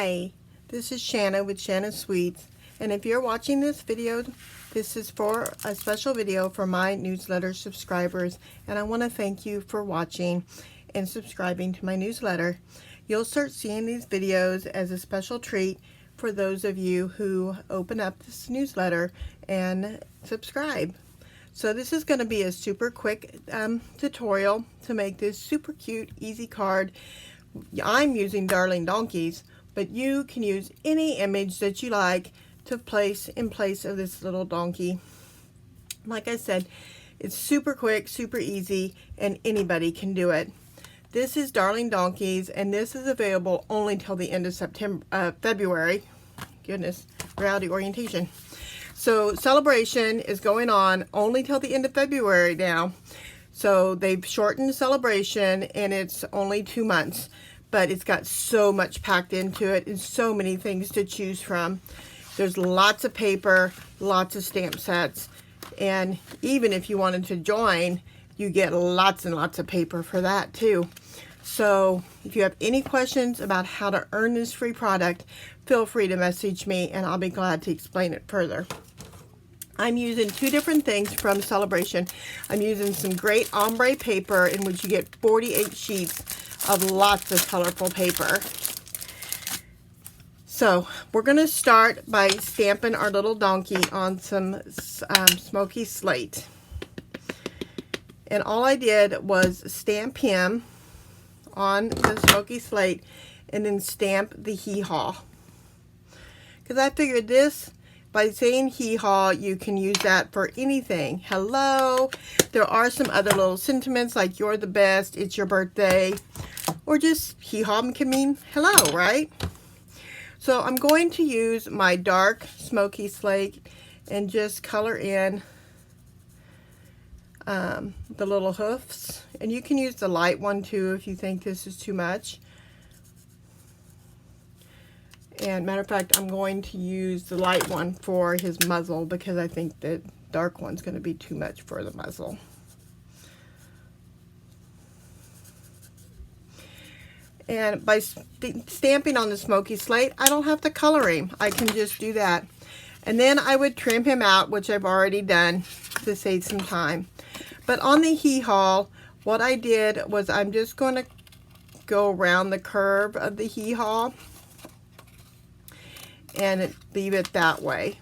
Hi, this is Shanna with Shanna Sweets, and if you're watching this video, this is for a special video for my newsletter subscribers, and I want to thank you for watching and subscribing to my newsletter. You'll start seeing these videos as a special treat for those of you who open up this newsletter and subscribe. So this is going to be a super quick tutorial to make this super cute, easy card. I'm using Darling Donkeys, but you can use any image that you like to place in place of this little donkey. Like I said, it's super quick, super easy, and anybody can do it. This is Darling Donkeys, and this is available only till the end of February. Goodness, reality orientation. So Celebration is going on only till the end of February now. So they've shortened Celebration, and it's only 2 months. But it's got so much packed into it and so many things to choose from. There's lots of paper, lots of stamp sets, and even if you wanted to join, you get lots and lots of paper for that too. So if you have any questions about how to earn this free product, feel free to message me and I'll be glad to explain it further. I'm using 2 different things from Celebration. I'm using some great ombre paper in which you get 48 sheets of lots of colorful paper. So we're going to start by stamping our little donkey on some smoky slate. And all I did was stamp him on the smoky slate and then stamp the hee-haw. Because I figured this, by saying hee-haw, you can use that for anything. Hello. There are some other little sentiments like you're the best, it's your birthday, or just hee-haw can mean hello, right? So I'm going to use my dark smoky slate and just color in the little hoofs. And you can use the light one too if you think this is too much. And matter of fact, I'm going to use the light one for his muzzle because I think the dark one's going to be too much for the muzzle. And by stamping on the smoky slate, I don't have to color him. I can just do that. And then I would trim him out, which I've already done to save some time. But on the hee-haw, what I did was I'm just going to go around the curve of the hee-haw and leave it that way.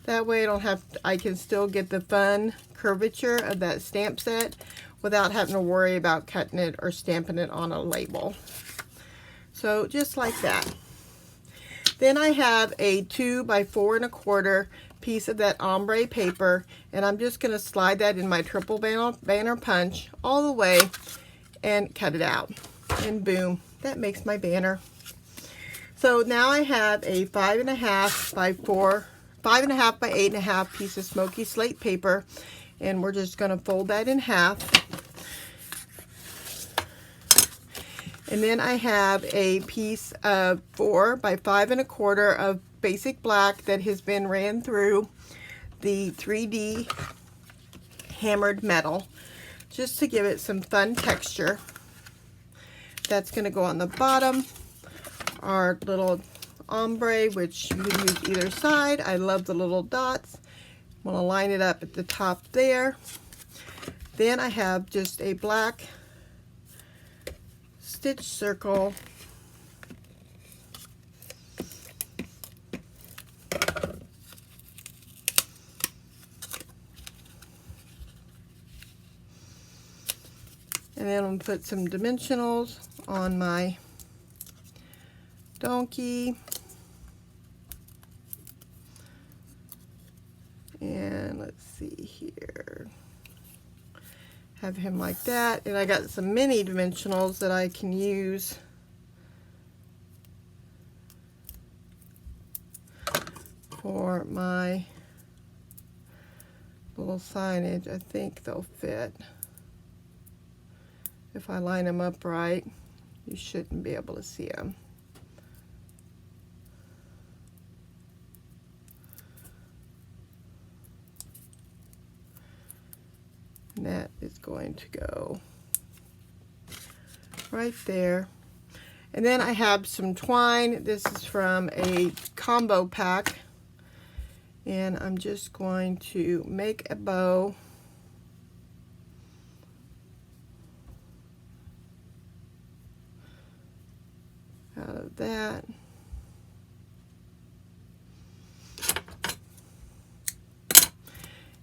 That way I can still get the fun curvature of that stamp set without having to worry about cutting it or stamping it on a label. So just like that. Then I have a 2 by 4 1/4 piece of that ombre paper, and I'm just going to slide that in my triple banner punch all the way and cut it out. And boom, that makes my banner. So now I have a 5.5 by 8.5 piece of smoky slate paper, and we're just going to fold that in half. And then I have a piece of 4 by 5 1/4 of basic black that has been ran through the 3D hammered metal just to give it some fun texture. That's going to go on the bottom. Our little ombre, which you can use either side. I love the little dots. I'm going to line it up at the top there. Then I have just a black stitch circle and then I'm going to put some dimensionals on my donkey. And let's see here. Have him like that. And I got some mini dimensionals that I can use for my little signage. I think they'll fit. If I line them up right, you shouldn't be able to see them. And that is going to go right there. And then I have some twine. This is from a combo pack. And I'm just going to make a bow. Out of that.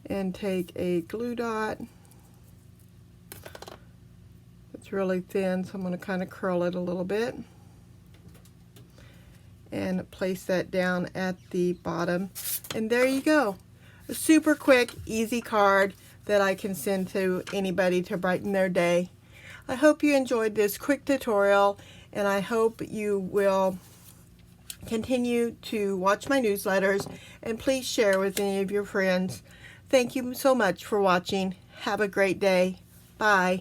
And take a glue dot. It's really thin, so I'm going to kind of curl it a little bit. And place that down at the bottom. And there you go. A super quick, easy card that I can send to anybody to brighten their day. I hope you enjoyed this quick tutorial, and I hope you will continue to watch my newsletters, and please share with any of your friends. Thank you so much for watching. Have a great day. Bye.